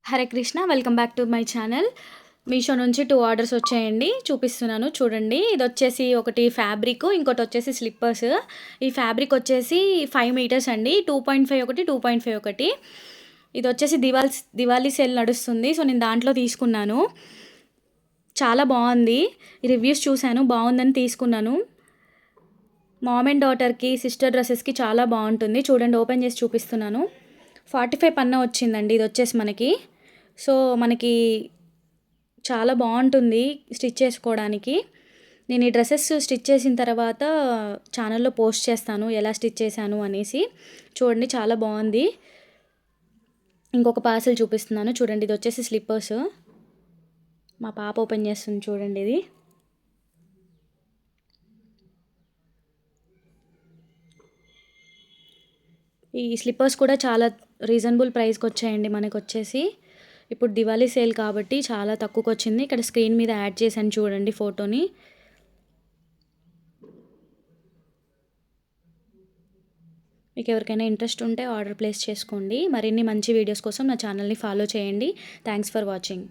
Hare Krishna, welcome back to my channel. Meesho నుంచి 2 orders వచ్చాయండి, చూపిస్తున్నాను చూడండి. ఇది వచ్చేసి ఒకటి ఫ్యాబ్రిక్, ఇంకోటి వచ్చేసి స్లిప్పర్స్. ఈ ఫ్యాబ్రిక్ వచ్చేసి 5 మీటర్స్ అండి, 2.5 ఒకటి, 2.5 ఒకటి. ఇది వచ్చేసి దివాళీ సేల్ నడుస్తుంది, సో నేను దాంట్లో తీసుకున్నాను. చాలా బాగుంది, ఈ రివ్యూస్ చూశాను, బాగుందని తీసుకున్నాను. మామ్ అండ్ డాటర్కి, సిస్టర్ డ్రెస్సెస్కి చాలా బాగుంటుంది. చూడండి, ఓపెన్ చేసి చూపిస్తున్నాను. 45 పన్నా వచ్చిందండి ఇది వచ్చేసి మనకి. సో మనకి చాలా బాగుంటుంది స్టిచ్ చేసుకోవడానికి. నేను ఈ డ్రెస్సెస్ స్టిచ్ చేసిన తర్వాత ఛానల్లో పోస్ట్ చేస్తాను ఎలా స్టిచ్ చేశాను అనేసి. చూడండి, చాలా బాగుంది. ఇంకొక పార్సెల్ చూపిస్తున్నాను చూడండి. ఇది వచ్చేసి స్లిప్పర్స్. మా పాప ఓపెన్ చేస్తుంది చూడండి. ఇది ఈ స్లిప్పర్స్ కూడా చాలా రీజనబుల్ ప్రైస్కి వచ్చాయండి మనకు వచ్చేసి. ఇప్పుడు దివాళీ సేల్ కాబట్టి చాలా తక్కువకి వచ్చింది. ఇక్కడ స్క్రీన్ మీద యాడ్ చేశాను చూడండి ఫోటోని. మీకు ఎవరికైనా ఇంట్రెస్ట్ ఉంటే ఆర్డర్ ప్లేస్ చేసుకోండి. మరిన్ని మంచి వీడియోస్ కోసం నా ఛానల్ని ఫాలో చేయండి. Thanks for watching.